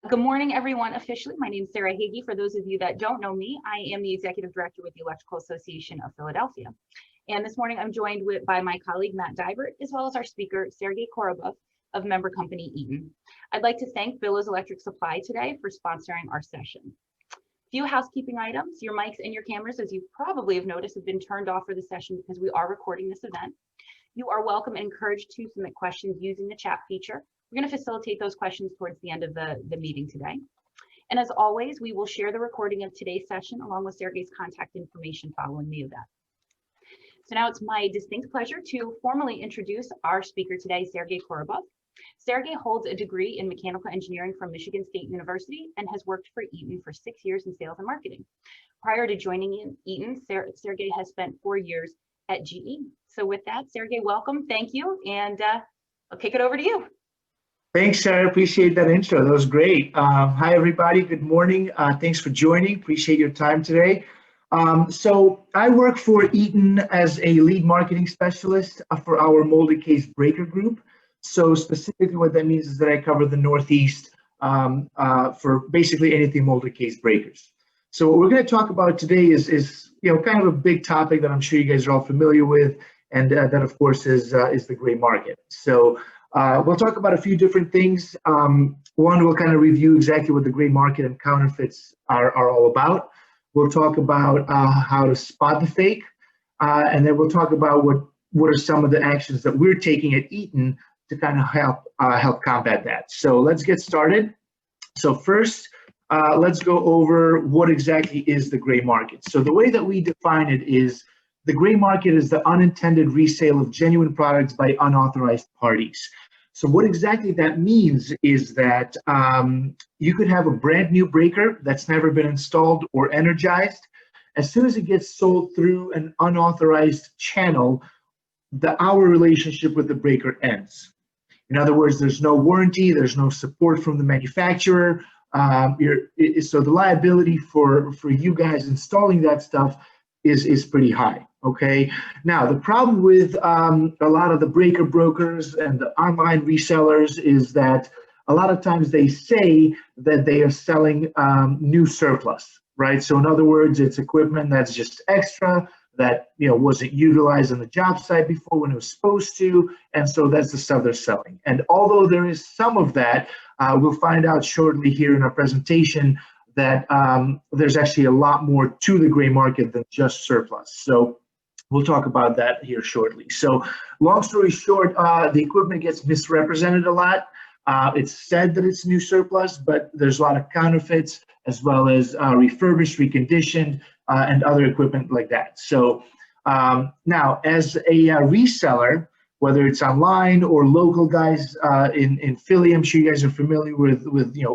Good morning, everyone. Officially, my name is Sarah Hagee. For those of you that don't know me, I am the Executive Director with the Electrical Association of Philadelphia. And this morning, I'm joined by my colleague, Matt Dibert, as well as our speaker, Sergey Korobov of member company Eaton. I'd like to thank Billows Electric Supply today for sponsoring our session. Few housekeeping items. Your mics and your cameras, as you probably have noticed, have been turned off for the session because we are recording this event. You are welcome and encouraged to submit questions using the chat feature. We're going to facilitate those questions towards the end of the meeting today. And as always, we will share the recording of today's session along with Sergey's contact information following the event. So now it's my distinct pleasure to formally introduce our speaker today, Sergey Korobov. Sergey holds a degree in mechanical engineering from Michigan State University and has worked for Eaton for 6 years in sales and marketing. Prior to joining Eaton, Sergey has spent 4 years at GE. So with that, Sergey, welcome, thank you, and I'll kick it over to you. Thanks, Sarah. Appreciate that intro. That was great. Hi, everybody. Good morning. Thanks for joining. Appreciate your time today. So I work for Eaton as a lead marketing specialist for our molded case breaker group. So specifically what that means is that I cover the Northeast for basically anything molded case breakers. So what we're going to talk about today is kind of a big topic that I'm sure you guys are all familiar with, and that of course is the gray market. So we'll talk about a few different things. One, we'll kind of review exactly what the gray market and counterfeits are all about. We'll talk about how to spot the fake, and then we'll talk about what are some of the actions that we're taking at Eaton to kind of help combat that. So let's get started. So first, let's go over what exactly is the gray market. So the way that we define it is the gray market is the unintended resale of genuine products by unauthorized parties. So what exactly that means is that you could have a brand new breaker that's never been installed or energized. As soon as it gets sold through an unauthorized channel, our relationship with the breaker ends. In other words, there's no warranty, there's no support from the manufacturer. So the liability for you guys installing that stuff is pretty high. Okay. Now the problem with a lot of the breaker brokers and the online resellers is that a lot of times they say that they are selling new surplus, right? So in other words, it's equipment that's just extra that wasn't utilized on the job site before when it was supposed to, and so that's the stuff they're selling. And although there is some of that, we'll find out shortly here in our presentation that there's actually a lot more to the gray market than just surplus. So we'll talk about that here shortly. So long story short, the equipment gets misrepresented a lot. It's said that it's new surplus, but there's a lot of counterfeits as well as refurbished, reconditioned, and other equipment like that. So now as a reseller, whether it's online or local guys in Philly, I'm sure you guys are familiar with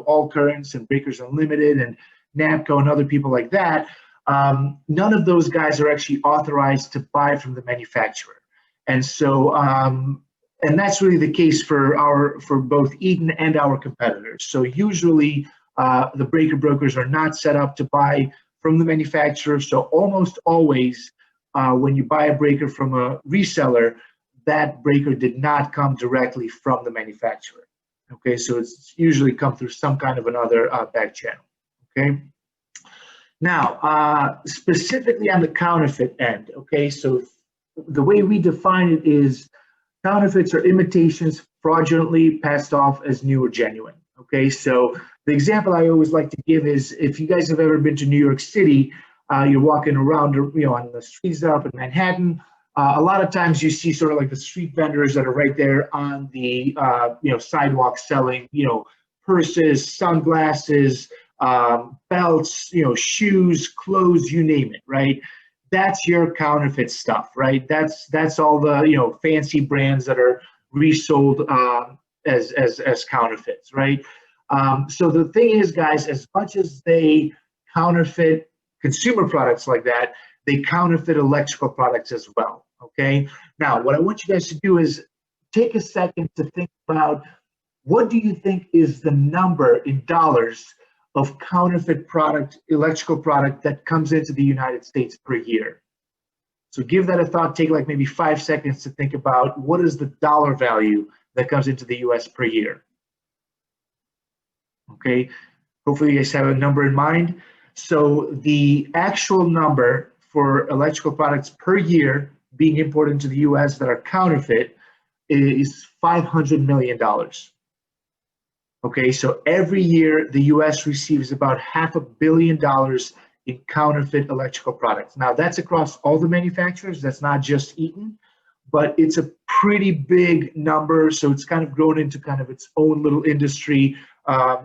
All Currents and Breakers Unlimited and NAPCO and other people like that. None of those guys are actually authorized to buy from the manufacturer. And so, and that's really the case for both Eaton and our competitors. So usually the breaker brokers are not set up to buy from the manufacturer. So almost always when you buy a breaker from a reseller, that breaker did not come directly from the manufacturer. Okay, so it's usually come through some kind of another back channel. Okay. Now, specifically on the counterfeit end, okay, so the way we define it is counterfeits are imitations fraudulently passed off as new or genuine. Okay, so the example I always like to give is if you guys have ever been to New York City, you're walking around, on the streets there up in Manhattan. A lot of times you see sort of like the street vendors that are right there on the sidewalk selling purses, sunglasses, belts, shoes, clothes, you name it, right? That's your counterfeit stuff, right? That's all the fancy brands that are resold as counterfeits, right? So the thing is, guys, as much as they counterfeit consumer products like that, they counterfeit electrical products as well. Okay. Now, what I want you guys to do is take a second to think about what do you think is the number in dollars of counterfeit product, electrical product that comes into the United States per year? So give that a thought. Take like maybe 5 seconds to think about what is the dollar value that comes into the US per year. Okay, hopefully you guys have a number in mind. So the actual number for electrical products per year being imported into the US that are counterfeit is $500 million. Okay, so every year the US receives about $500 million in counterfeit electrical products. Now that's across all the manufacturers, that's not just Eaton, but it's a pretty big number. So it's kind of grown into kind of its own little industry that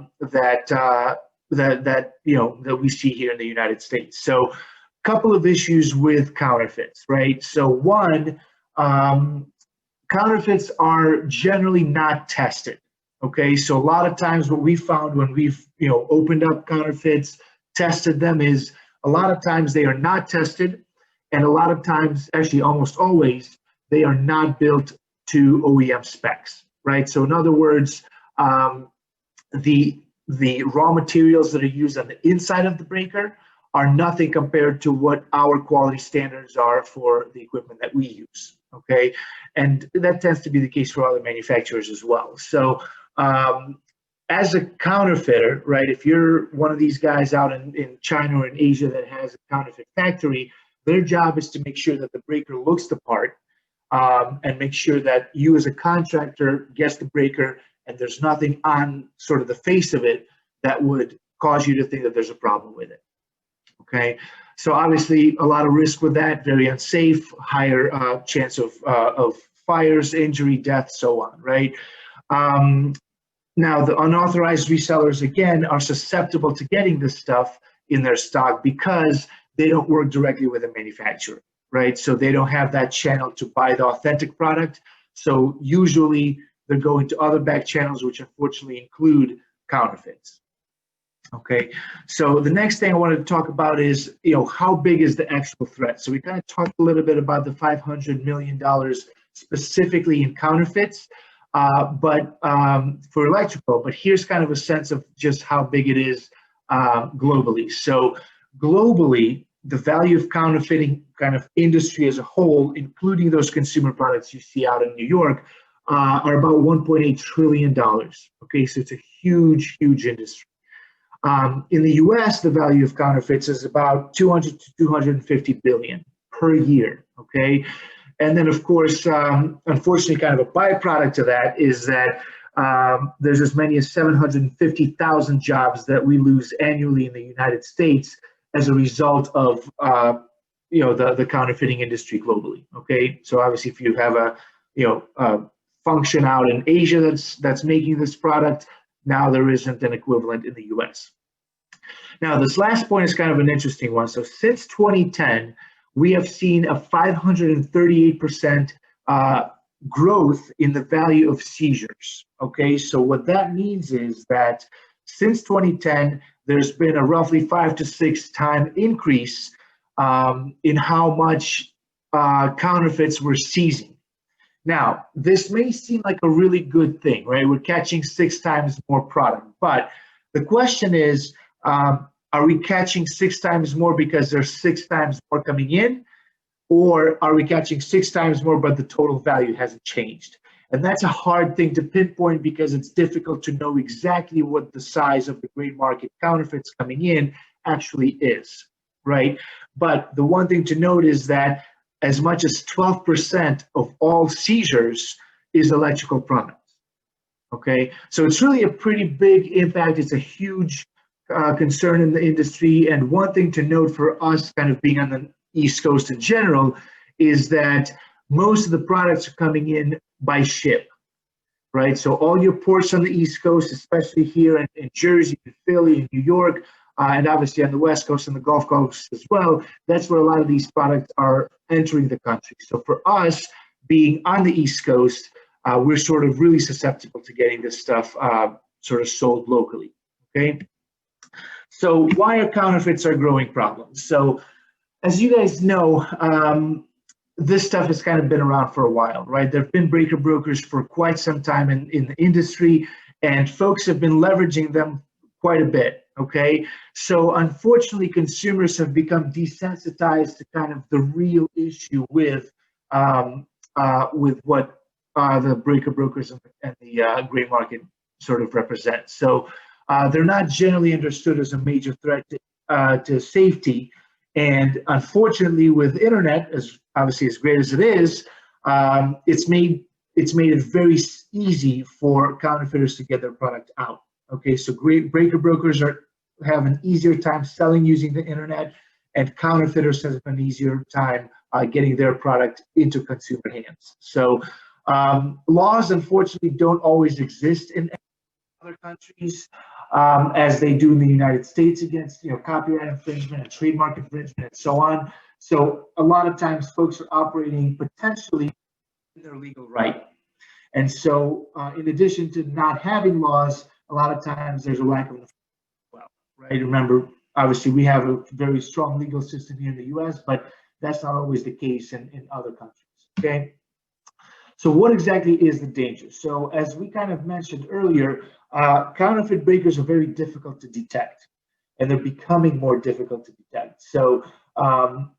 we see here in the United States. So a couple of issues with counterfeits, right? So one, counterfeits are generally not tested. Okay, so a lot of times what we found when we've opened up counterfeits, tested them, is a lot of times they are not tested, and a lot of times, actually almost always, they are not built to OEM specs, right? So in other words, the raw materials that are used on the inside of the breaker are nothing compared to what our quality standards are for the equipment that we use, okay? And that tends to be the case for other manufacturers as well. So as a counterfeiter, right, if you're one of these guys out in China or in Asia that has a counterfeit factory, their job is to make sure that the breaker looks the part, and make sure that you as a contractor gets the breaker and there's nothing on sort of the face of it that would cause you to think that there's a problem with it. Okay, so obviously a lot of risk with that, very unsafe, higher chance of fires, injury, death, so on, right? Now, the unauthorized resellers, again, are susceptible to getting this stuff in their stock because they don't work directly with a manufacturer, right? So they don't have that channel to buy the authentic product. So usually they're going to other back channels, which unfortunately include counterfeits. Okay, so the next thing I wanted to talk about is, how big is the actual threat? So we kind of talked a little bit about the $500 million specifically in counterfeits, but for electrical, but here's kind of a sense of just how big it is globally. So globally, the value of counterfeiting kind of industry as a whole, including those consumer products you see out in New York, are about $1.8 trillion. Okay, so it's a huge, huge industry. In the US, the value of counterfeits is about 200 to 250 billion per year, okay? And then, of course, unfortunately, kind of a byproduct of that is that there's as many as 750,000 jobs that we lose annually in the United States as a result of the counterfeiting industry globally, okay? So obviously, if you have a function out in Asia that's making this product, now there isn't an equivalent in the US. Now, this last point is kind of an interesting one. So since 2010, we have seen a 538% growth in the value of seizures. Okay, so what that means is that since 2010, there's been a roughly 5 to 6 time increase in how much counterfeits we're seizing. Now, this may seem like a really good thing, right? We're catching 6 times more product, but the question is, are we catching 6 times more because there's 6 times more coming in, or are we catching 6 times more but the total value hasn't changed? And that's a hard thing to pinpoint because it's difficult to know exactly what the size of the gray market counterfeits coming in actually is, right? But the one thing to note is that as much as 12% of all seizures is electrical products, okay? So it's really a pretty big impact. It's a huge concern in the industry. And one thing to note for us kind of being on the East Coast in general is that most of the products are coming in by ship, right? So all your ports on the East Coast, especially here in Jersey, in Philly, in New York, and obviously on the West Coast and the Gulf Coast as well, that's where a lot of these products are entering the country. So for us, being on the East Coast, we're sort of really susceptible to getting this stuff sort of sold locally, okay? So why are counterfeits a growing problem? So as you guys know, this stuff has kind of been around for a while, right? There have been breaker brokers for quite some time in the industry, and folks have been leveraging them quite a bit, okay? So unfortunately, consumers have become desensitized to kind of the real issue with what the breaker brokers and the gray market sort of represent. So they're not generally understood as a major threat to safety. And unfortunately, with internet, as obviously as great as it is, it's made it very easy for counterfeiters to get their product out. Okay, so great breaker brokers have an easier time selling using the internet, and counterfeiters have an easier time getting their product into consumer hands. So laws, unfortunately, don't always exist in other countries as they do in the United States against copyright infringement and trademark infringement and so on. So a lot of times folks are operating potentially in their legal right. And so in addition to not having laws, a lot of times there's a lack of well, right? Remember, obviously we have a very strong legal system here in the US, but that's not always the case in other countries, okay? So what exactly is the danger? So as we kind of mentioned earlier, counterfeit breakers are very difficult to detect, and they're becoming more difficult to detect. So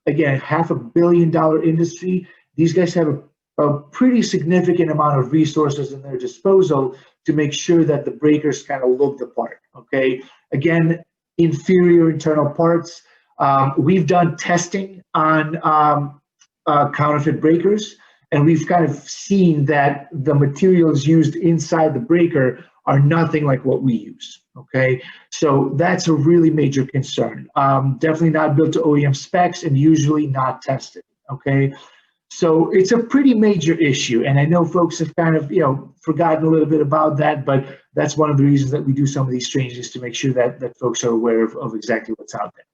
again, $500 million industry. These guys have a pretty significant amount of resources in their disposal to make sure that the breakers kind of look the part, okay? Again, inferior internal parts. We've done testing on counterfeit breakers, and we've kind of seen that the materials used inside the breaker are nothing like what we use, okay? So that's a really major concern. Definitely not built to OEM specs and usually not tested, okay? So it's a pretty major issue, and I know folks have kind of, forgotten a little bit about that, but that's one of the reasons that we do some of these trainings, to make sure that folks are aware of exactly what's out there.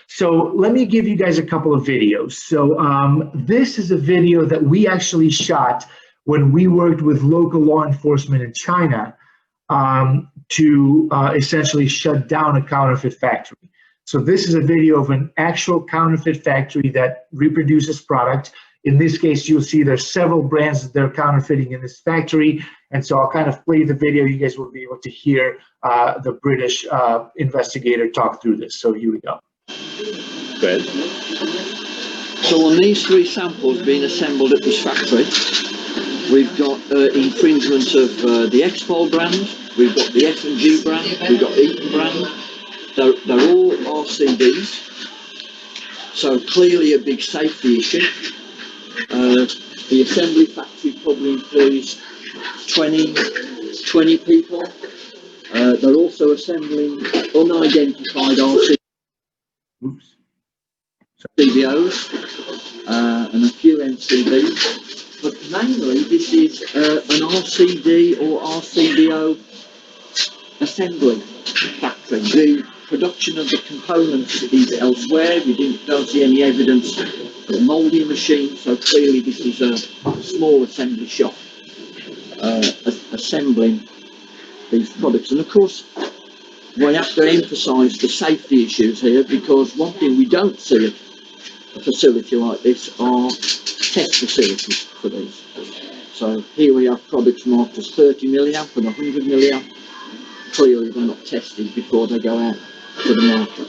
So let me give you guys a couple of videos. So this is a video that we actually shot when we worked with local law enforcement in China to essentially shut down a counterfeit factory. So this is a video of an actual counterfeit factory that reproduces product. In this case, you'll see there's several brands that they're counterfeiting in this factory. And so I'll kind of play the video. You guys will be able to hear the British investigator talk through this. So here we go. Good. So on these three samples being assembled at this factory, we've got infringement of the X-Pol brand, we've got the F&G brand, we've got the Eaton brand. They're all RCDs, so clearly a big safety issue. The assembly factory probably employs 20 people. They're also assembling unidentified CBOs and a few MCBs, but mainly this is an RCD or RCBO assembly factory. The production of the components is elsewhere. We don't see any evidence of a moulding machine, so clearly this is a small assembly shop assembling these products. And of course, we have to emphasise the safety issues here, because one thing we don't see at a facility like this are test facilities for these. So here we have products marked as 30 milliamp and 100 milliamp. Clearly they're not tested before they go out to the market.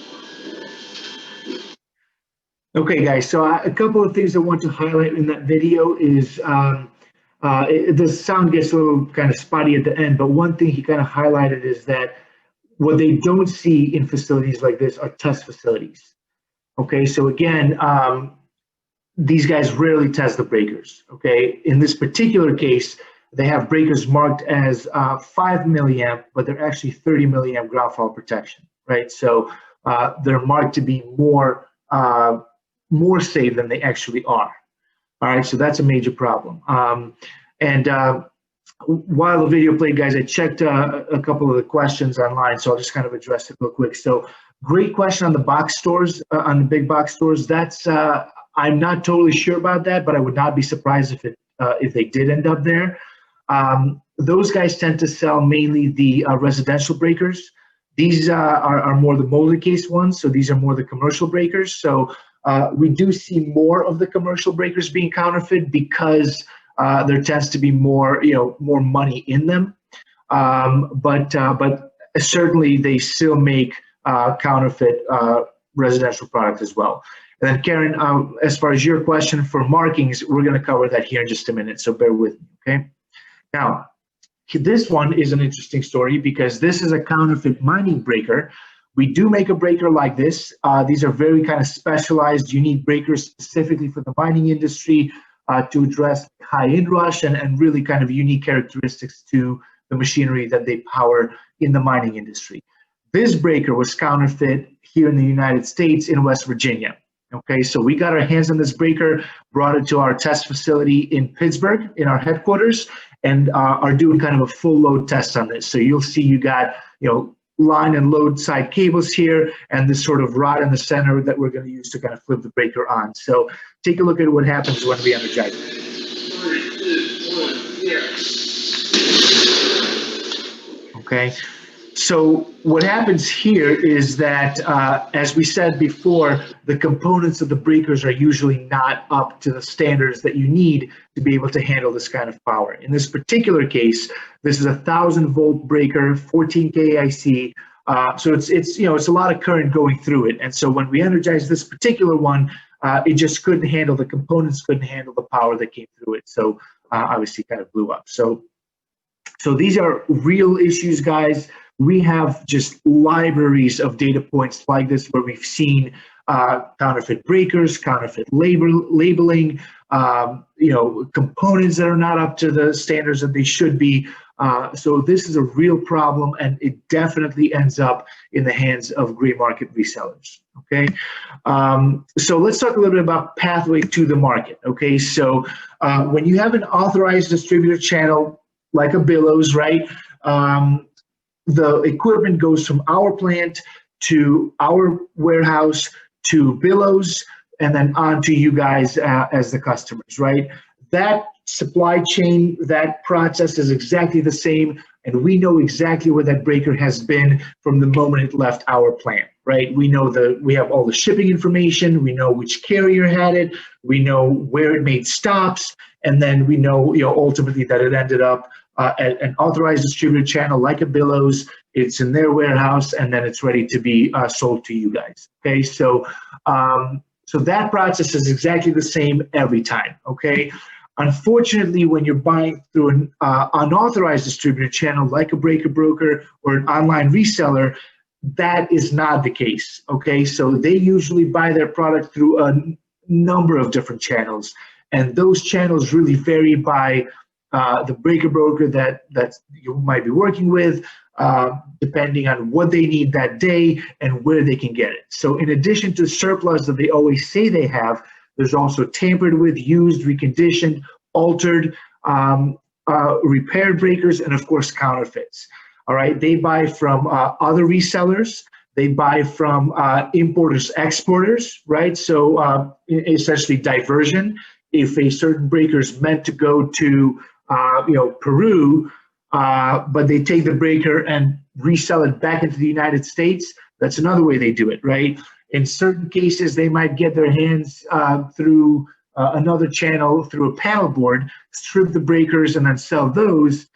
Okay, guys, so a couple of things I want to highlight in that video is the sound gets a little kind of spotty at the end, but one thing he kind of highlighted is that what they don't see in facilities like this are test facilities. Okay, so again, these guys rarely test the breakers. Okay, in this particular case, they have breakers marked as 5 milliamp, but they're actually 30 milliamp ground fault protection, right? So they're marked to be more safe than they actually are. All right, so that's a major problem. While the video played, guys, I checked a couple of the questions online, so I'll just kind of address it real quick. So great question on the box stores, on the big box stores. That's I'm not totally sure about that, but I would not be surprised if they did end up there. Those guys tend to sell mainly the residential breakers. These are more the molded case ones, so these are more the commercial breakers. So we do see more of the commercial breakers being counterfeit because there tends to be more, more money in them. But certainly they still make counterfeit residential product as well. And then Karen, as far as your question for markings, we're going to cover that here in just a minute, so bear with me, okay? Now, this one is an interesting story because this is a counterfeit mining breaker. We do make a breaker like this. These are very kind of specialized, unique breakers specifically for the mining industry to address high inrush and really kind of unique characteristics to the machinery that they power in the mining industry. This breaker was counterfeit here in the United States in West Virginia. Okay, so we got our hands on this breaker, brought it to our test facility in Pittsburgh in our headquarters, and are doing kind of a full load test on this. So you'll see you got, line and load side cables here, and this sort of rod in the center that we're going to use to kind of flip the breaker on. So take a look at what happens when we energize it. 3, 2, 1, yeah. Okay. So what happens here is that, as we said before, the components of the breakers are usually not up to the standards that you need to be able to handle this kind of power. In this particular case, this is a 1,000-volt breaker, 14 KIC. So it's a lot of current going through it. And so when we energize this particular one, it just couldn't handle, the components couldn't handle the power that came through it. So obviously kind of blew up. So these are real issues, guys. We have just libraries of data points like this where we've seen counterfeit breakers, counterfeit labeling, components that are not up to the standards that they should be. So this is a real problem, and it definitely ends up in the hands of gray market resellers. Okay, so let's talk a little bit about pathway to the market. Okay, so when you have an authorized distributor channel like a Billows, right? The equipment goes from our plant to our warehouse to Billows and then on to you guys as the customers, right? That supply chain, that process is exactly the same, and we know exactly where that breaker has been from the moment it left our plant, right? We know we have all the shipping information, we know which carrier had it, we know where it made stops, and then we know, ultimately that it ended up at an authorized distributor channel like a Billows. It's in their warehouse, and then it's ready to be sold to you guys. Okay, so that process is exactly the same every time. Okay, unfortunately, when you're buying through an unauthorized distributor channel like a breaker broker or an online reseller, that is not the case. Okay, so they usually buy their product through a number of different channels, and those channels really vary by the breaker broker that you might be working with, depending on what they need that day and where they can get it. So in addition to surplus that they always say they have, there's also tampered with, used, reconditioned, altered, repaired breakers, and of course counterfeits. All right, they buy from other resellers. They buy from importers, exporters, right? So essentially diversion. If a certain breaker is meant to go to Peru, but they take the breaker and resell it back into the United States, that's another way they do it, right? In certain cases, they might get their hands through another channel, through a panel board, strip the breakers and then sell those.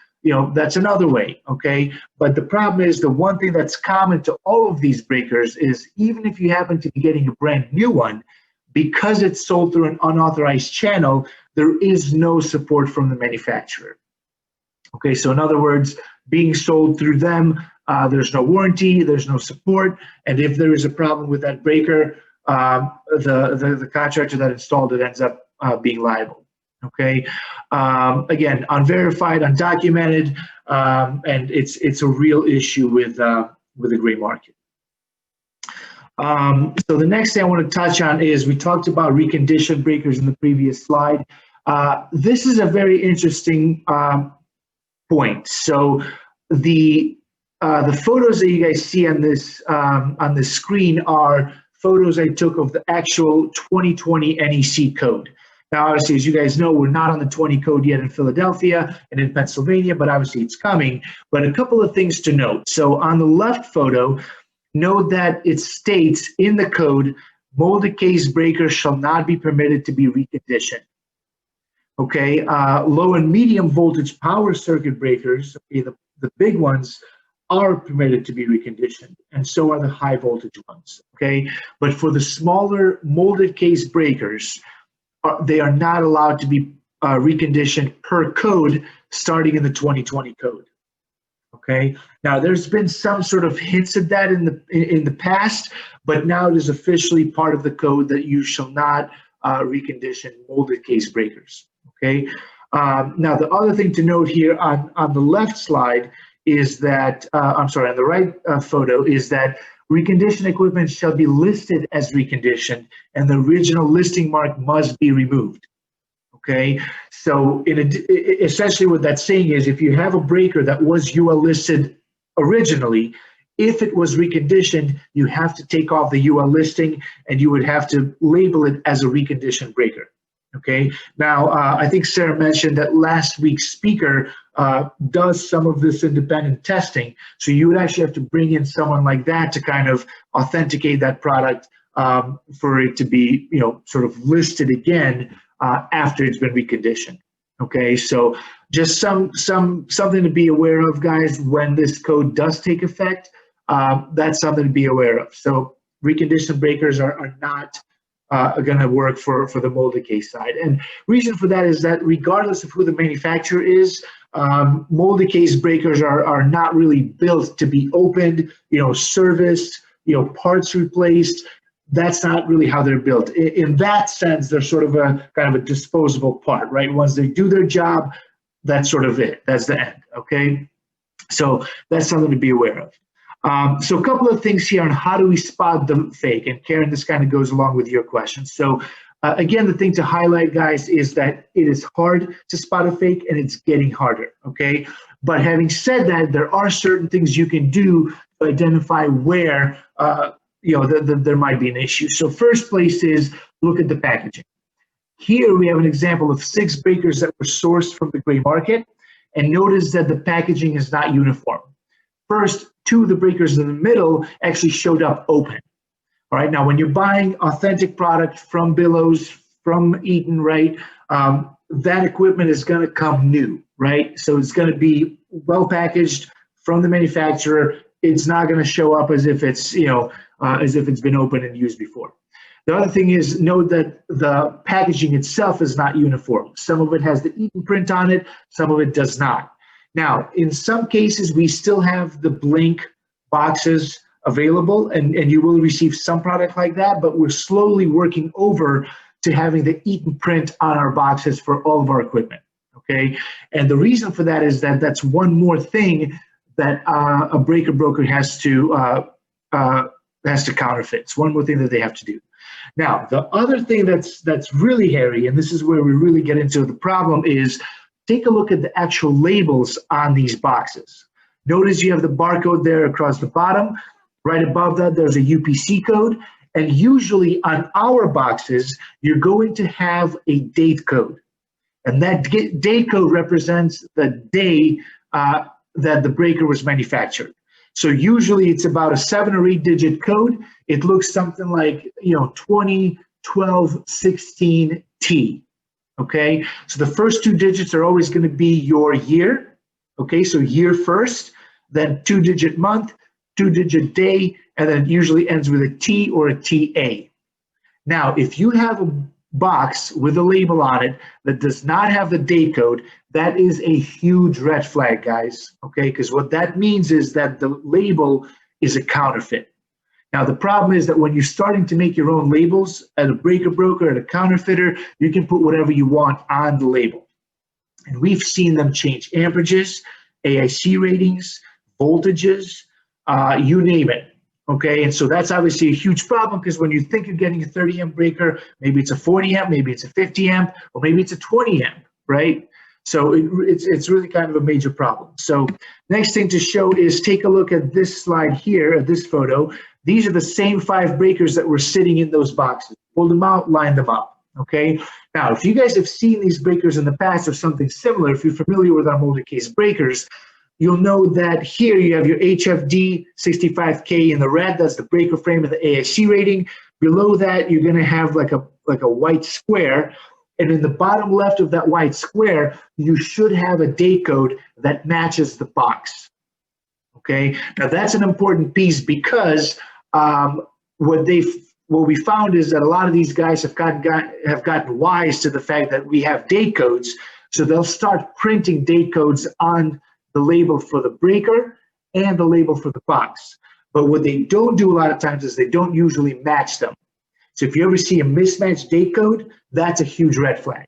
That's another way, okay? But the problem is, the one thing that's common to all of these breakers is, even if you happen to be getting a brand new one, because it's sold through an unauthorized channel, there is no support from the manufacturer. Okay, so in other words, being sold through them, there's no warranty, there's no support, and if there is a problem with that breaker, the contractor that installed it ends up being liable. Okay, again, unverified, undocumented, and it's a real issue with the gray market. So the next thing I want to touch on is, we talked about reconditioned breakers in the previous slide. This is a very interesting point. So the photos that you guys see on this screen are photos I took of the actual 2020 NEC code. Now, obviously, as you guys know, we're not on the 20 code yet in Philadelphia and in Pennsylvania, but obviously it's coming. But a couple of things to note. So on the left photo, note that it states in the code, molded case breakers shall not be permitted to be reconditioned. Okay, low and medium voltage power circuit breakers, okay, the big ones, are permitted to be reconditioned, and so are the high voltage ones. Okay, but for the smaller molded case breakers, they are not allowed to be reconditioned per code starting in the 2020 code. Okay. Now there's been some sort of hints at that in the past, but now it is officially part of the code that you shall not recondition molded case breakers. Okay. Now the other thing to note here on the left slide is that I'm sorry, on the right photo is that reconditioned equipment shall be listed as reconditioned, and the original listing mark must be removed. Okay, so essentially what that's saying is if you have a breaker that was UL listed originally, if it was reconditioned, you have to take off the UL listing and you would have to label it as a reconditioned breaker. Okay, now I think Sarah mentioned that last week's speaker does some of this independent testing. So you would actually have to bring in someone like that to kind of authenticate that product for it to be, sort of listed again after it's been reconditioned. Okay, so just something to be aware of, guys, when this code does take effect. That's something to be aware of. So reconditioned breakers are not going to work for the molded case side. And reason for that is that regardless of who the manufacturer is, molded case breakers are not really built to be opened, serviced, parts replaced. That's not really how they're built. In that sense, they're sort of a kind of a disposable part, right? Once they do their job, that's sort of it. That's the end, okay? So that's something to be aware of. So a couple of things here on how do we spot the fake, and Karen, this kind of goes along with your question. So again, the thing to highlight, guys, is that it is hard to spot a fake and it's getting harder, okay? But having said that, there are certain things you can do to identify where there might be an issue. So first place is look at the packaging. Here we have an example of 6 breakers that were sourced from the gray market, and notice that the packaging is not uniform. First, 2 of the breakers in the middle actually showed up open. All right, now when you're buying authentic product from Billows, from Eaton, right, that equipment is going to come new, right? So it's going to be well packaged from the manufacturer. It's not going to show up as if it's, as if it's been opened and used before. The other thing is note that the packaging itself is not uniform. Some of it has the Eaton print on it, some of it does not. Now, in some cases, we still have the blank boxes available, and you will receive some product like that, but we're slowly working over to having the Eaton print on our boxes for all of our equipment, okay? And the reason for that is that that's one more thing that a breaker broker has to counterfeit. It's one more thing that they have to do. Now, the other thing that's really hairy, and this is where we really get into the problem, is take a look at the actual labels on these boxes. Notice you have the barcode there across the bottom. Right above that, there's a UPC code. And usually on our boxes, you're going to have a date code. And that date code represents the day that the breaker was manufactured. So usually it's about a 7 or 8 digit code. It looks something like 201216T. Okay, so the first 2 digits are always going to be your year. Okay, so year first, then 2-digit month, 2-digit day, and then it usually ends with a T or a TA. Now, if you have a box with a label on it that does not have the date code, that is a huge red flag, guys, okay? Because what that means is that the label is a counterfeit. Now, the problem is that when you're starting to make your own labels at a breaker broker, at a counterfeiter, you can put whatever you want on the label. And we've seen them change amperages, AIC ratings, voltages, you name it. Okay, and so that's obviously a huge problem because when you think you're getting a 30 amp breaker, maybe it's a 40 amp, maybe it's a 50 amp, or maybe it's a 20 amp, right? So it's really kind of a major problem. So next thing to show is take a look at this slide here, at this photo. These are the same 5 breakers that were sitting in those boxes. Pull them out, line them up, okay? Now, if you guys have seen these breakers in the past or something similar, if you're familiar with our molded case breakers, you'll know that here you have your HFD 65K in the red. That's the breaker frame with the AIC rating. Below that, you're going to have like a white square. And in the bottom left of that white square, you should have a date code that matches the box. Okay. Now that's an important piece because what we found is that a lot of these guys have gotten wise to the fact that we have date codes. So they'll start printing date codes on the label for the breaker and the label for the box. But what they don't do a lot of times is they don't usually match them. So if you ever see a mismatched date code, that's a huge red flag.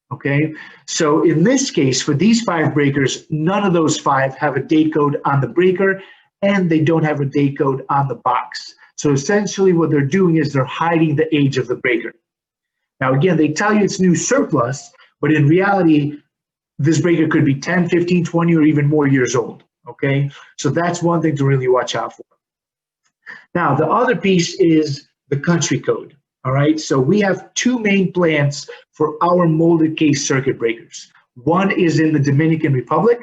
Okay, so in this case, for these 5 breakers, none of those 5 have a date code on the breaker, and they don't have a date code on the box. So essentially what they're doing is they're hiding the age of the breaker. Now, again, they tell you it's new surplus, but in reality, this breaker could be 10, 15, 20, or even more years old. Okay, so that's one thing to really watch out for. Now, the other piece is the country code. All right, so we have 2 main plants for our molded case circuit breakers. One is in the Dominican Republic.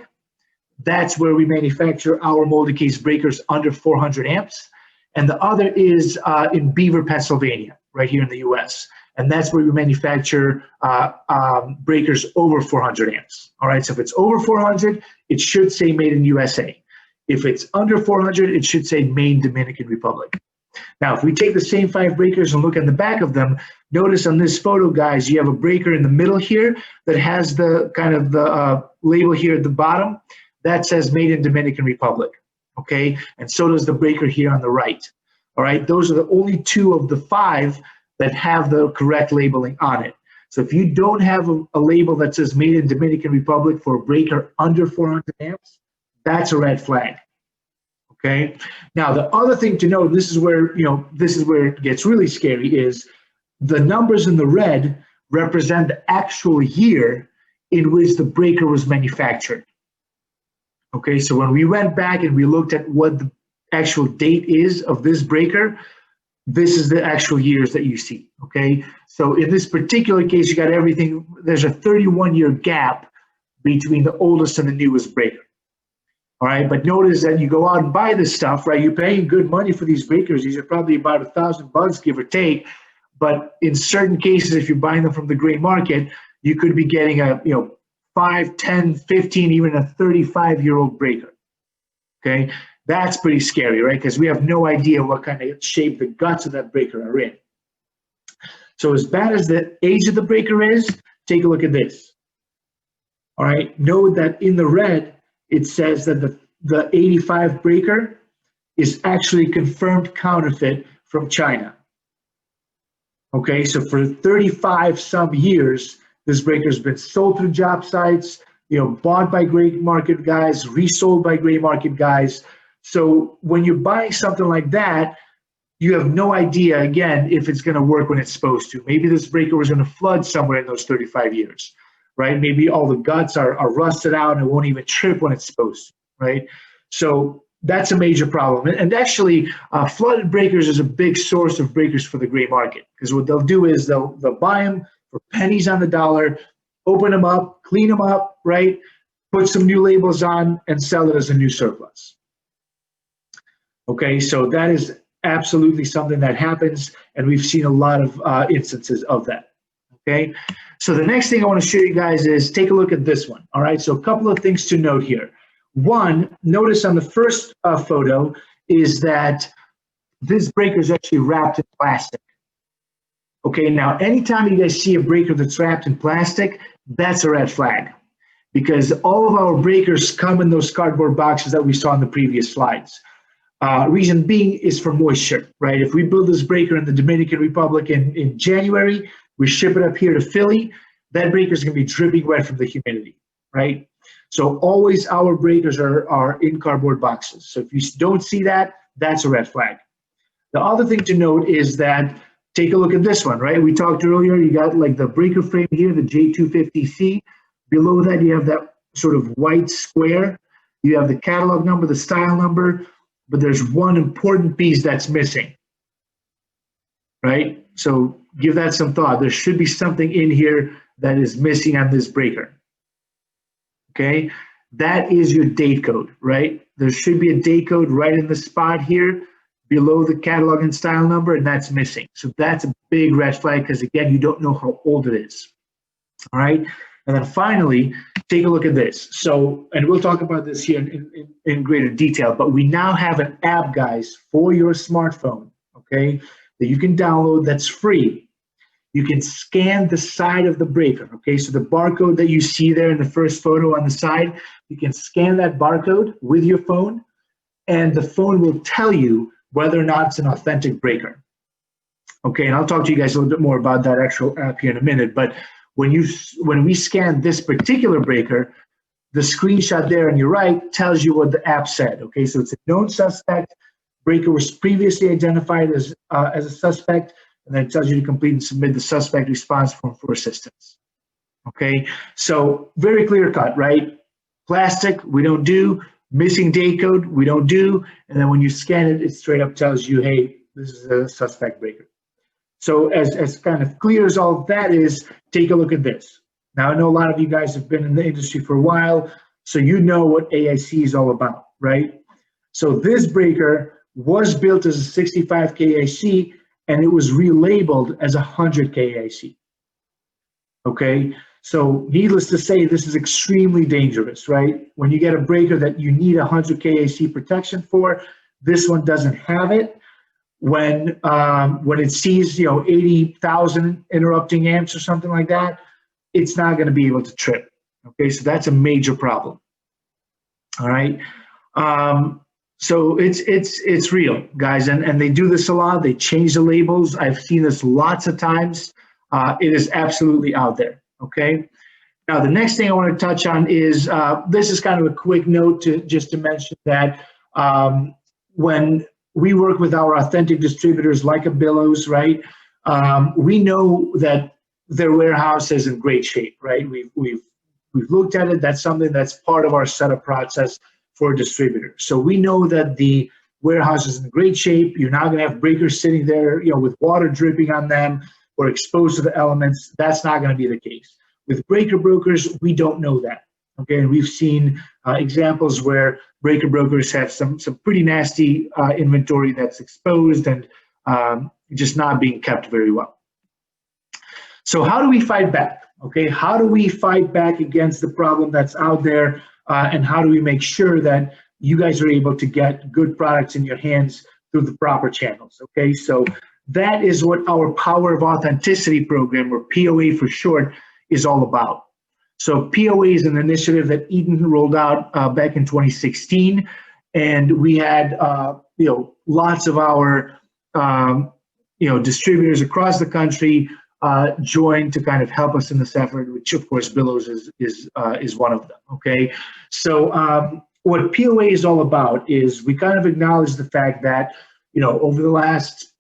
That's where we manufacture our molded case breakers under 400 amps. And the other is in Beaver, Pennsylvania, right here in the US. And that's where we manufacture breakers over 400 amps. All right, so if it's over 400, it should say made in USA. If it's under 400, it should say made Dominican Republic. Now, if we take the same 5 breakers and look at the back of them, notice on this photo, guys, you have a breaker in the middle here that has the kind of the label here at the bottom that says made in Dominican Republic, okay? And so does the breaker here on the right, all right? Those are the only 2 of the 5 that have the correct labeling on it. So if you don't have a label that says made in Dominican Republic for a breaker under 400 amps, that's a red flag. Okay. Now, the other thing to note, this is where it gets really scary, is the numbers in the red represent the actual year in which the breaker was manufactured. Okay, so when we went back and we looked at what the actual date is of this breaker, this is the actual years that you see. Okay, so in this particular case, you got everything. There's a 31-year gap between the oldest and the newest breaker. All right, but notice that you go out and buy this stuff, right? You're paying good money for these breakers. These are probably about $1,000, give or take. But in certain cases, if you're buying them from the gray market, you could be getting a 5, 10, 15, even a 35-year-old breaker. Okay, that's pretty scary, right? Because we have no idea what kind of shape the guts of that breaker are in. So as bad as the age of the breaker is, take a look at this. All right, note that in the red, it says that the 85 breaker is actually confirmed counterfeit from China. Okay, so for 35 some years, this breaker's been sold through job sites, bought by gray market guys, resold by gray market guys. So when you're buying something like that, you have no idea, again, if it's going to work when it's supposed to. Maybe this breaker was going to flood somewhere in those 35 years. Right? Maybe all the guts are rusted out and it won't even trip when it's supposed to, right? So that's a major problem. And actually, flooded breakers is a big source of breakers for the gray market, because what they'll do is they'll buy them for pennies on the dollar, open them up, clean them up, right? Put some new labels on and sell it as a new surplus. Okay, so that is absolutely something that happens, and we've seen a lot of instances of that. Okay. So the next thing I want to show you guys is take a look at this one. All right, so a couple of things to note here. One, notice on the first photo is that this breaker is actually wrapped in plastic. Okay, now anytime you guys see a breaker that's wrapped in plastic, that's a red flag, because all of our breakers come in those cardboard boxes that we saw in the previous slides. Reason being is for moisture, right? If we build this breaker in the Dominican Republic in January, we ship it up here to Philly, that breaker is going to be dripping wet from the humidity, right? So always our breakers are in cardboard boxes. So if you don't see that, that's a red flag. The other thing to note is that, take a look at this one, right? We talked earlier, you got like the breaker frame here, the J250C. Below that, you have that sort of white square. You have the catalog number, the style number, but there's one important piece that's missing, right? So give that some thought. There should be something in here that is missing on this breaker. Okay, that is your date code, right? There should be a date code right in the spot here below the catalog and style number, and that's missing. So that's a big red flag, because again, you don't know how old it is. All right, and then finally, take a look at this. So, and we'll talk about this here in greater detail, but we now have an app, guys, for your smartphone, okay, that you can download that's free. you can scan the side of the breaker. Okay, so the barcode that you see there in the first photo on the side, you can scan that barcode with your phone, and the phone will tell you whether or not it's an authentic breaker. Okay, and I'll talk to you guys a little bit more about that actual app here in a minute, but when we scan this particular breaker, the screenshot there on your right tells you what the app said. Okay, so it's a known suspect. Breaker was previously identified as a suspect, and then it tells you to complete and submit the suspect response form for assistance. Okay, so very clear cut, right? Plastic, we don't do. Missing day code, we don't do. And then when you scan it, it straight up tells you, hey, this is a suspect breaker. So as kind of clear as all of that is, take a look at this. Now, I know a lot of you guys have been in the industry for a while, so you know what AIC is all about, right? So this breaker was built as a 65 KIC, and it was relabeled as a 100 KIC. Okay, so needless to say, this is extremely dangerous, right? When you get a breaker that you need 100 KIC protection for, this one doesn't have it. When it sees 80,000 interrupting amps or something like that, it's not going to be able to trip. Okay, so that's a major problem. All right, so it's real, guys, and they do this a lot. They change the labels. I've seen this lots of times. It is absolutely out there. Okay. Now the next thing I want to touch on is this is kind of a quick note to mention that when we work with our authentic distributors like a Billows, right? We know that their warehouse is in great shape, right? We've looked at it. That's something that's part of our setup process for a distributor. So we know that the warehouse is in great shape. You're not going to have breakers sitting there, with water dripping on them or exposed to the elements. That's not going to be the case. With breaker brokers, we don't know that. Okay, and we've seen examples where breaker brokers have some pretty nasty inventory that's exposed and just not being kept very well. So how do we fight back? Okay, how do we fight back against the problem that's out there, and how do we make sure that you guys are able to get good products in your hands through the proper channels? Okay, so that is what our Power of Authenticity program, or POA for short, is all about. So POA is an initiative that Eaton rolled out back in 2016, and we had lots of our distributors across the country join to kind of help us in this effort, which of course Billows is one of them. Okay, so what POA is all about is we kind of acknowledge the fact that over the last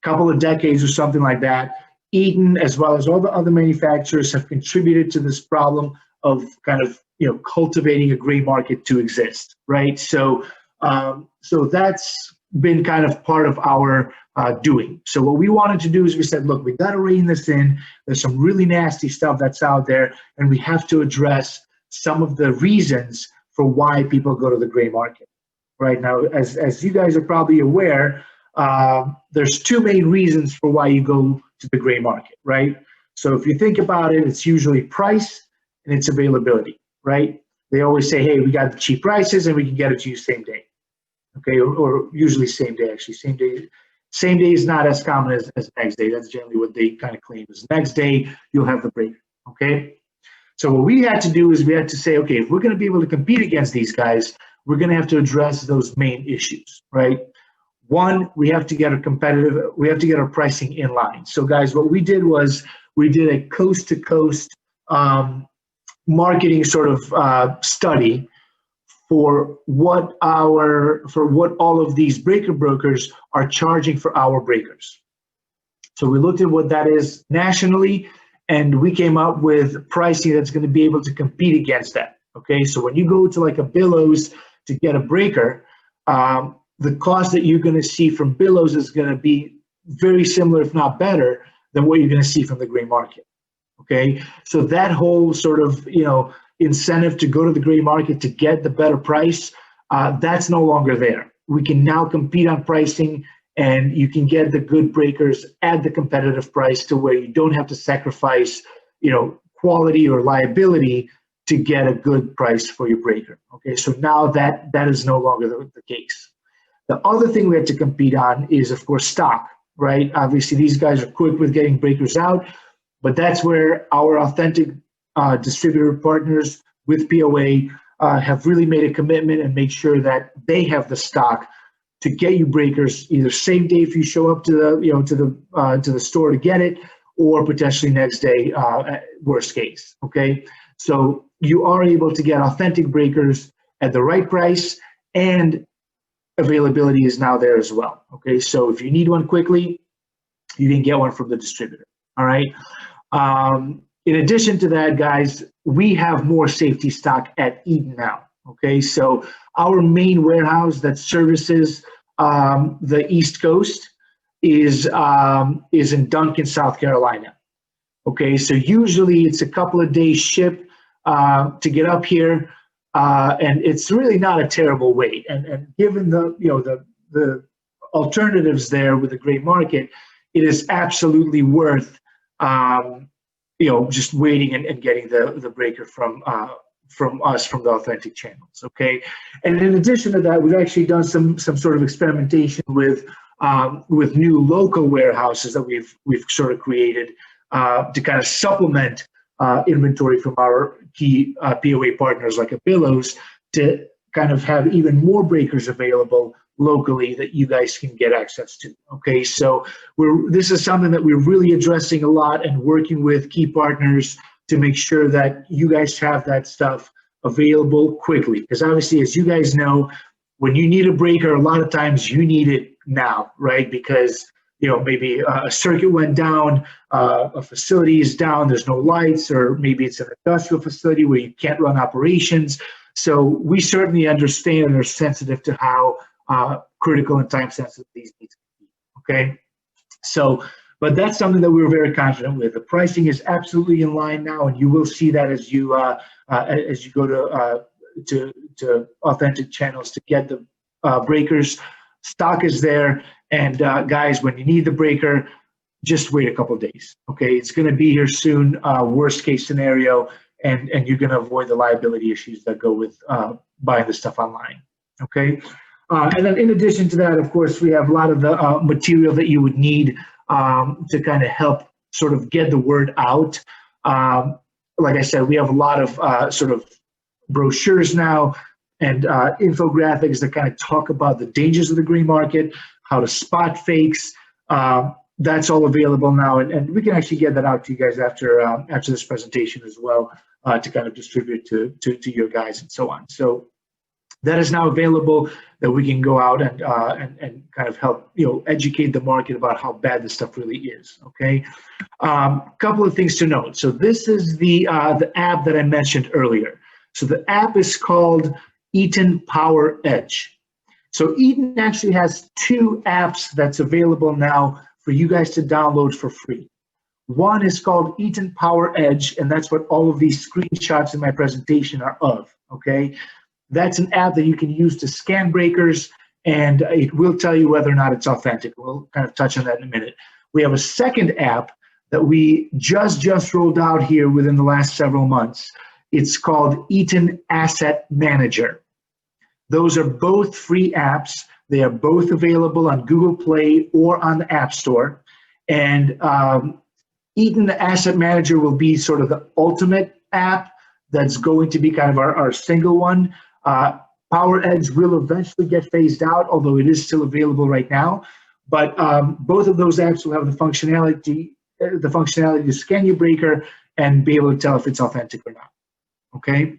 couple of decades or something like that, Eaton, as well as all the other manufacturers, have contributed to this problem of kind of cultivating a gray market to exist, right? So that's been kind of part of our doing. So what we wanted to do is we said, look, we got to rein this in. There's some really nasty stuff that's out there, and we have to address some of the reasons for why people go to the gray market. Right now, as you guys are probably aware, there's two main reasons for why you go to the gray market, right? So if you think about it, it's usually price and it's availability, right? They always say, hey, we got the cheap prices and we can get it to you same day. Okay, or usually same day, actually. Same day is not as common as next day. That's generally what they kind of claim is next day, you'll have the breaker, okay? So what we had to do is we had to say, okay, if we're going to be able to compete against these guys, we're going to have to address those main issues, right? One, we have to get our pricing in line. So guys, what we did was we did a coast to coast marketing sort of study for what all of these breaker brokers are charging for our breakers. So we looked at what that is nationally, and we came up with pricing that's going to be able to compete against that. Okay, so when you go to like a Billows to get a breaker, the cost that you're going to see from Billows is going to be very similar, if not better, than what you're going to see from the gray market. Okay, so that whole sort of incentive to go to the gray market to get the better price, that's no longer there. We can now compete on pricing, and you can get the good breakers at the competitive price to where you don't have to sacrifice, quality or liability to get a good price for your breaker. Okay, so now that is no longer the case. The other thing we had to compete on is, of course, stock, right? Obviously, these guys are quick with getting breakers out, but that's where our authentic distributor partners with POA have really made a commitment and made sure that they have the stock to get you breakers either same day if you show up to the store to get it, or potentially next day, worst case. Okay, so you are able to get authentic breakers at the right price, and availability is now there as well. Okay, so if you need one quickly, you can get one from the distributor. All right. In addition to that, guys, we have more safety stock at Eaton now. Okay, so our main warehouse that services the East Coast is in Duncan, South Carolina. Okay, so usually it's a couple of days ship to get up here, and it's really not a terrible wait. And given the alternatives there with a great market, it is absolutely worth just waiting and getting the breaker from us from the authentic channels. Okay, and in addition to that, we've actually done some sort of experimentation with new local warehouses that we've sort of created to kind of supplement inventory from our key POA partners like Abillos, to kind of have even more breakers available locally that you guys can get access to. Okay, so this is something that we're really addressing a lot and working with key partners to make sure that you guys have that stuff available quickly. Because obviously, as you guys know, when you need a breaker, a lot of times you need it now, right? Because maybe a circuit went down, a facility is down, there's no lights, or maybe it's an industrial facility where you can't run operations. So we certainly understand and are sensitive to how critical and time sensitive these needs can be. Okay, so but that's something that we're very confident with. The pricing is absolutely in line now, and you will see that as you go to authentic channels to get the breakers. Stock is there, and guys, when you need the breaker, just wait a couple of days. Okay, it's going to be here soon. Worst case scenario, and you're going to avoid the liability issues that go with buying the stuff online. Okay, and then in addition to that, of course, we have a lot of the material that you would need to kind of help sort of get the word out. Like I said, we have a lot of sort of brochures now and infographics that kind of talk about the dangers of the gray market, how to spot fakes. That's all available now, and we can actually get that out to you guys after this presentation as well, to kind of distribute to your guys and so on. So that is now available, that we can go out and kind of help educate the market about how bad this stuff really is. Okay, couple of things to note. So this is the app that I mentioned earlier. So the app is called Eaton Power Edge. So Eaton actually has two apps that's available now for you guys to download for free. One is called Eaton Power Edge, and that's what all of these screenshots in my presentation are of. Okay, that's an app that you can use to scan breakers, and it will tell you whether or not it's authentic. We'll kind of touch on that in a minute. We have a second app that we just rolled out here within the last several months. It's called Eaton Asset Manager. Those are both free apps. They are both available on Google Play or on the App Store. And Eaton Asset Manager will be sort of the ultimate app that's going to be kind of our single one. Power Edge will eventually get phased out, although it is still available right now. But both of those apps will have the functionality to scan your breaker and be able to tell if it's authentic or not. Okay,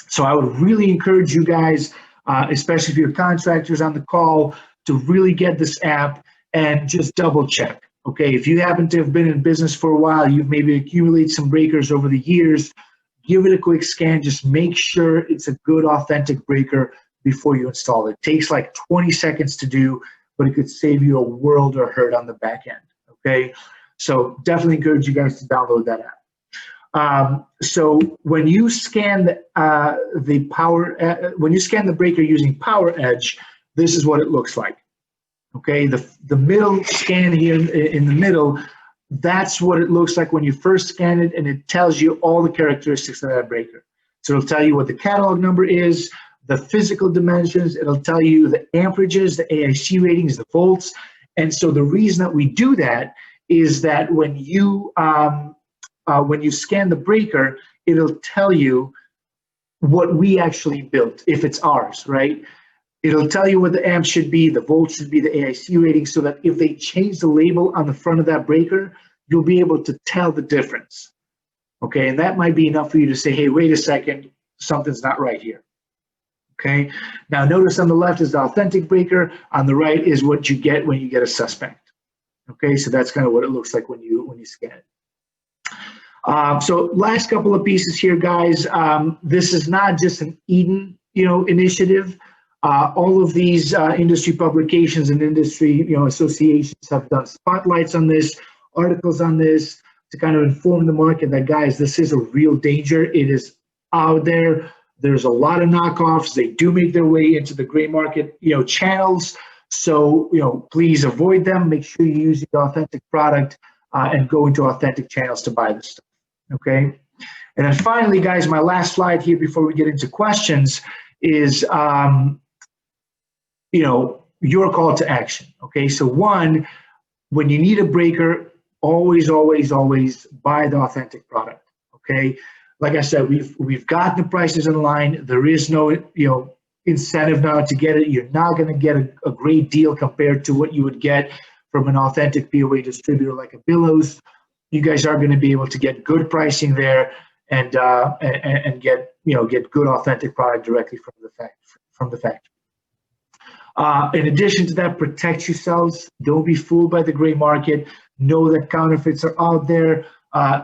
so I would really encourage you guys, especially if you're contractors on the call, to really get this app and just double check. Okay, if you happen to have been in business for a while, you've maybe accumulated some breakers over the years, give it a quick scan. Just make sure it's a good, authentic breaker before you install it. It takes like 20 seconds to do, but it could save you a world of hurt on the back end. Okay, so definitely encourage you guys to download that app. So when you scan when you scan the breaker using Power Edge, this is what it looks like. Okay, the middle scan here in the middle, that's what it looks like when you first scan it, and it tells you all the characteristics of that breaker. So it'll tell you what the catalog number is, the physical dimensions, it'll tell you the amperages, the AIC ratings, the volts, And so the reason that we do that is that when you scan the breaker, it'll tell you what we actually built, if it's ours, right? It'll tell you what the amp should be, the volt should be, the AIC rating, so that if they change the label on the front of that breaker, you'll be able to tell the difference. Okay, and that might be enough for you to say, hey, wait a second, something's not right here. Okay, now notice on the left is the authentic breaker, on the right is what you get when you get a suspect. Okay, so that's kind of what it looks like when you scan it. So last couple of pieces here, guys. This is not just an Eaton, initiative. All of these industry publications and industry, associations have done spotlights on this, articles on this, to kind of inform the market that, guys, this is a real danger. It is out there. There's a lot of knockoffs. They do make their way into the gray market, channels. So, please avoid them. Make sure you use the authentic product and go into authentic channels to buy this stuff. Okay. And then finally, guys, my last slide here before we get into questions is, your call to action. Okay. So one, when you need a breaker, always, always, always buy the authentic product. Okay. Like I said, we've got the prices in line. There is no, incentive now to get it. You're not going to get a great deal compared to what you would get from an authentic POA distributor like a Billows. You guys are going to be able to get good pricing there and get good authentic product directly from the factory. In addition to that, protect yourselves. Don't be fooled by the gray market. Know that counterfeits are out there.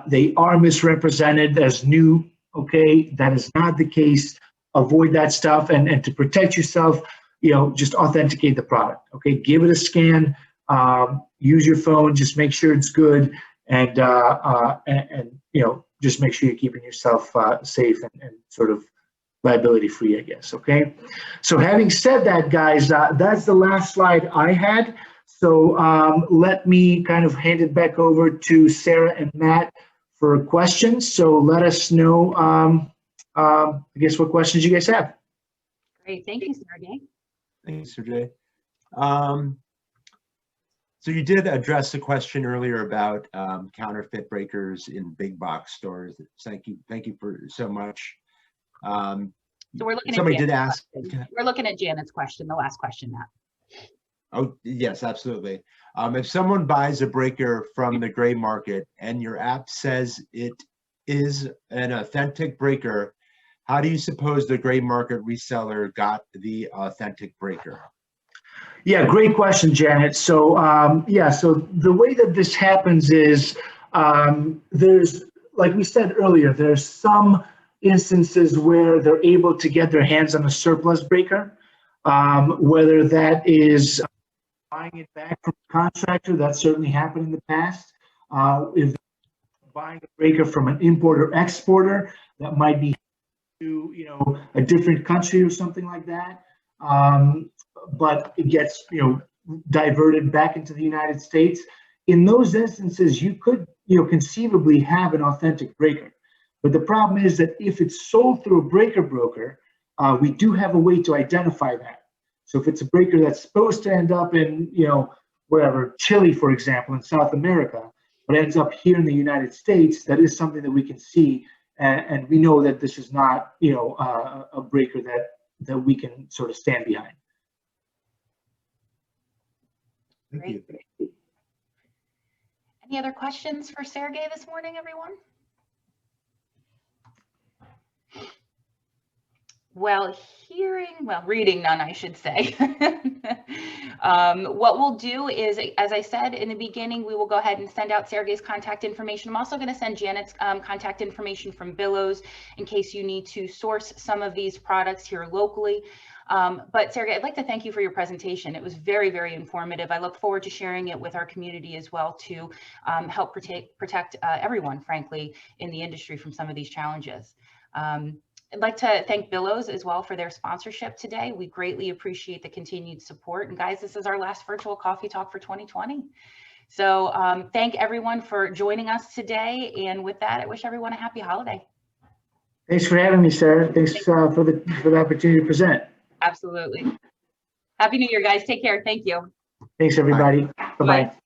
They are misrepresented as new. Okay, that is not the case. Avoid that stuff, and to protect yourself, just authenticate the product. Okay, give it a scan. Use your phone. Just make sure it's good, and just make sure you're keeping yourself safe and sort of liability free, I guess. Okay, so having said that, guys, that's the last slide I had. So let me kind of hand it back over to Sarah and Matt for questions. So let us know, I guess, what questions you guys have. Great, thank you, Sergey. Thanks, Sergey. So you did address the question earlier about counterfeit breakers in big box stores. Thank you for so much. So we're looking somebody at did ask. We're looking at Janet's question, the last question, Matt. Oh, yes, absolutely. If someone buys a breaker from the gray market and your app says it is an authentic breaker, how do you suppose the gray market reseller got the authentic breaker? Yeah, great question, Janet. So so the way that this happens is there's, like we said earlier, there's some instances where they're able to get their hands on a surplus breaker, whether that is buying it back from a contractor. That certainly happened in the past. If buying a breaker from an importer exporter, that might be to a different country or something like that. But it gets diverted back into the United States. In those instances, you could conceivably have an authentic breaker. But the problem is that if it's sold through a breaker broker, we do have a way to identify that. So if it's a breaker that's supposed to end up in, wherever, Chile, for example, in South America, but ends up here in the United States, that is something that we can see, and we know that this is not, a breaker that we can sort of stand behind. Thank you. Any other questions for Sergey this morning, everyone? Reading none, I should say. What we'll do is, as I said in the beginning, we will go ahead and send out Sergey's contact information. I'm also going to send Janet's contact information from Billows in case you need to source some of these products here locally. But Sergey, I'd like to thank you for your presentation. It was very, very informative. I look forward to sharing it with our community as well to help protect everyone, frankly, in the industry from some of these challenges. I'd like to thank Billows as well for their sponsorship today. We greatly appreciate the continued support. And guys, this is our last virtual coffee talk for 2020. So thank everyone for joining us today. And with that, I wish everyone a happy holiday. Thanks for having me, Sarah. Thanks for the opportunity to present. Absolutely. Happy New Year, guys. Take care. Thank you. Thanks, everybody. Bye. Bye-bye.